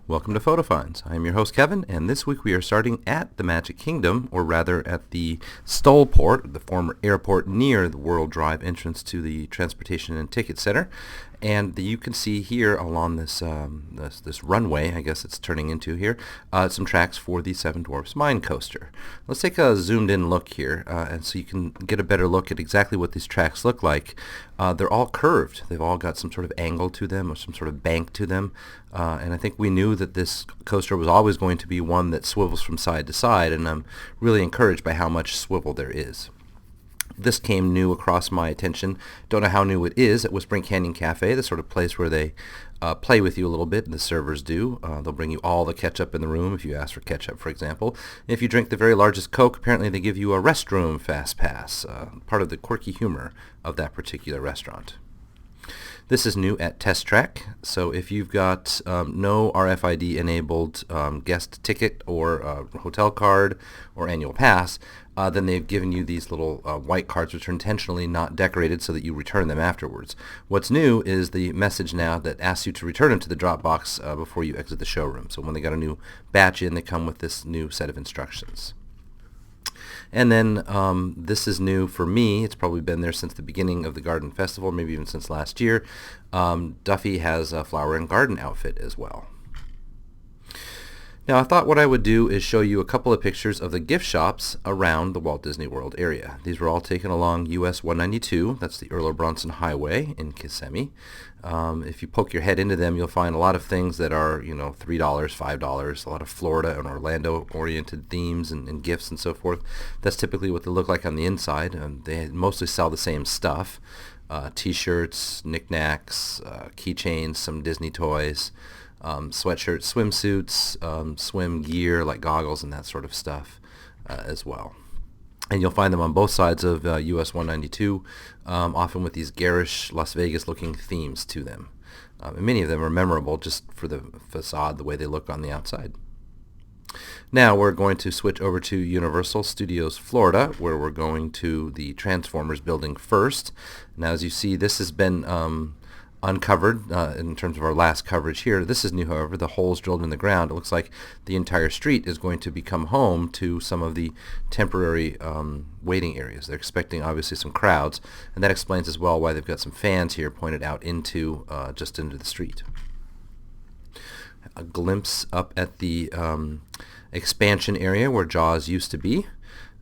Welcome to Photo Finds. I'm your host Kevin, and this week we are starting at the Magic Kingdom, or rather at the Stollport, the former airport near the World Drive entrance to the Transportation and Ticket Center. And you can see here along this runway, I guess it's turning into here, some tracks for the Seven Dwarfs Mine Coaster. Let's take a zoomed-in look here, and so you can get a better look at exactly what these tracks look like. They're all curved. They've all got some sort of angle to them or some sort of bank to them. And I think we knew that this coaster was always going to be one that swivels from side to side, and I'm really encouraged by how much swivel there is. This came new across my attention. Don't know how new it is at Whispering Canyon Cafe, the sort of place where they play with you a little bit, and the servers do. They'll bring you all the ketchup in the room if you ask for ketchup, for example. If you drink the very largest Coke, apparently they give you a restroom fast pass, part of the quirky humor of that particular restaurant. This is new at Test Track, so if you've got no RFID enabled guest ticket or hotel card or annual pass, then they've given you these little white cards which are intentionally not decorated so that you return them afterwards. What's new is the message now that asks you to return them to the drop box before you exit the showroom. So when they got a new batch in, they come with this new set of instructions. And then this is new for me. It's probably been there since the beginning of the Garden Festival, maybe even since last year. Duffy has a flower and garden outfit as well. Now I thought what I would do is show you a couple of pictures of the gift shops around the Walt Disney World area. These were all taken along US 192, that's the Earl of Bronson Highway in Kissimmee. If you poke your head into them, you'll find a lot of things that are, $3, $5, a lot of Florida and Orlando-oriented themes and gifts and so forth. That's typically what they look like on the inside. They mostly sell the same stuff. T-shirts, knickknacks, keychains, some Disney toys, sweatshirts, swimsuits, swim gear like goggles and that sort of stuff as well. And you'll find them on both sides of US 192, often with these garish Las Vegas looking themes to them. And many of them are memorable just for the facade, the way they look on the outside. Now we're going to switch over to Universal Studios Florida, where we're going to the Transformers building first. Now as you see, this has been uncovered in terms of our last coverage here. This is new, however. The holes drilled in the ground. It looks like the entire street is going to become home to some of the temporary waiting areas. They're expecting obviously some crowds, and that explains as well why they've got some fans here pointed out into just into the street. A glimpse up at the expansion area where Jaws used to be.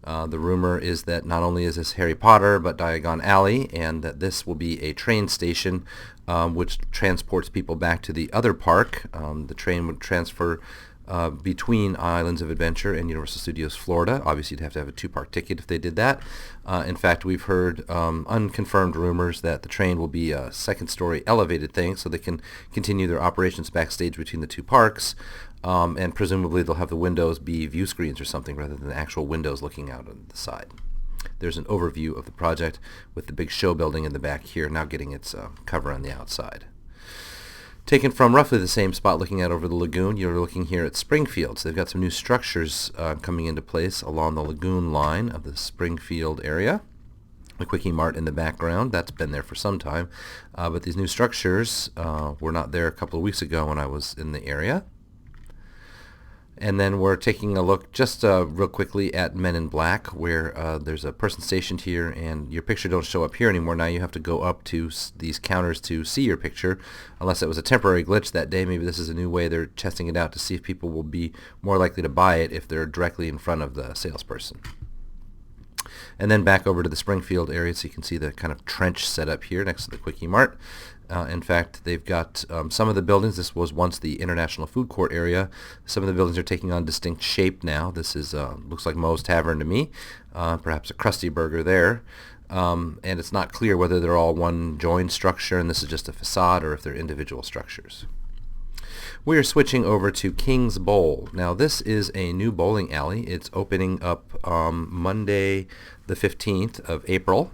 The rumor is that not only is this Harry Potter, but Diagon Alley, and that this will be a train station which transports people back to the other park. The train would transfer between Islands of Adventure and Universal Studios Florida. Obviously, you'd have to have a two-park ticket if they did that. In fact, we've heard unconfirmed rumors that the train will be a second-story elevated thing, so they can continue their operations backstage between the two parks. And presumably they'll have the windows be view screens or something rather than actual windows looking out on the side. There's an overview of the project with the big show building in the back here now getting its cover on the outside. Taken from roughly the same spot looking out over the lagoon, you're looking here at Springfield. So they've got some new structures coming into place along the lagoon line of the Springfield area. The Quickie Mart in the background, that's been there for some time. But these new structures were not there a couple of weeks ago when I was in the area. And then we're taking a look just real quickly at Men in Black, where there's a person stationed here, and your picture don't show up here anymore. Now you have to go up to these counters to see your picture, unless it was a temporary glitch that day. Maybe this is a new way they're testing it out to see if people will be more likely to buy it if they're directly in front of the salesperson. And then back over to the Springfield area, so you can see the kind of trench set up here next to the Quickie Mart. In fact, they've got some of the buildings. This was once the International Food Court area. Some of the buildings are taking on distinct shape now. This is looks like Moe's Tavern to me, perhaps a Krusty Burger there. And it's not clear whether they're all one joined structure and this is just a facade or if they're individual structures. We are switching over to King's Bowl. Now this is a new bowling alley. It's opening up Monday the 15th of April.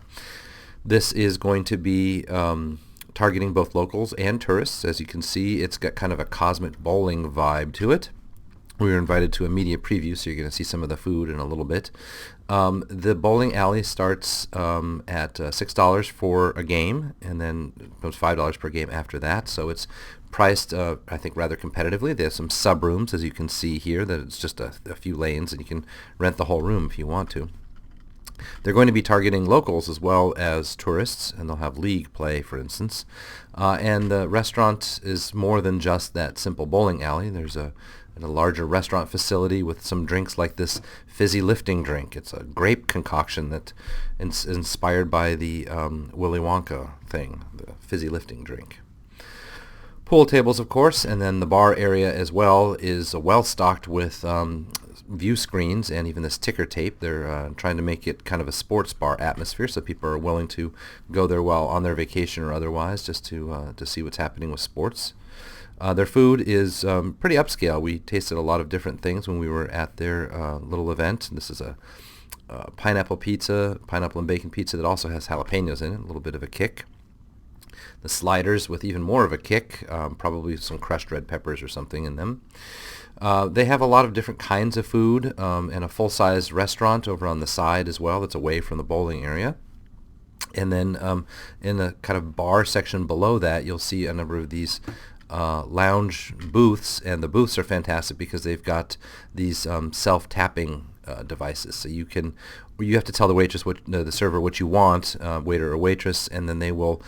This is going to be targeting both locals and tourists. As you can see, it's got kind of a cosmic bowling vibe to it. We were invited to a media preview, so you're going to see some of the food in a little bit. The bowling alley starts at $6 for a game, and then becomes $5 per game after that. So it's priced, I think, rather competitively. They have some sub-rooms, as you can see here, that it's just a few lanes, and you can rent the whole room if you want to. They're going to be targeting locals as well as tourists, and they'll have league play, for instance. And the restaurant is more than just that simple bowling alley. There's a larger restaurant facility with some drinks like this fizzy lifting drink. It's a grape concoction that is inspired by the Willy Wonka thing, the fizzy lifting drink. Pool tables, of course, and then the bar area as well is well stocked with view screens and even this ticker tape. They're trying to make it kind of a sports bar atmosphere, so people are willing to go there while on their vacation or otherwise, just to see what's happening with sports. Their food is pretty upscale. We tasted a lot of different things when we were at their little event. This is a pineapple pizza, pineapple and bacon pizza that also has jalapenos in it, a little bit of a kick. The sliders with even more of a kick, probably some crushed red peppers or something in them. They have a lot of different kinds of food and a full-size restaurant over on the side as well that's away from the bowling area. And then in the kind of bar section below that, you'll see a number of these lounge booths, and the booths are fantastic because they've got these self-tapping devices. So you have to tell the waitress, the server, what you want, waiter or waitress, and then they will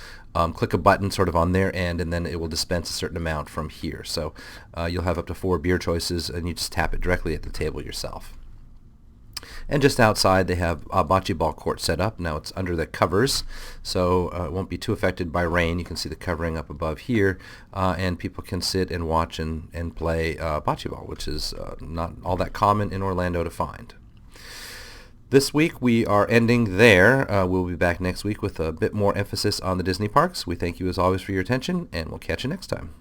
click a button sort of on their end, and then it will dispense a certain amount from here. So you'll have up to 4 beer choices, and you just tap it directly at the table yourself. And just outside, they have a bocce ball court set up. Now it's under the covers, so it won't be too affected by rain. You can see the covering up above here, and people can sit and watch and play bocce ball, which is not all that common in Orlando to find. This week we are ending there. We'll be back next week with a bit more emphasis on the Disney parks. We thank you as always for your attention, and we'll catch you next time.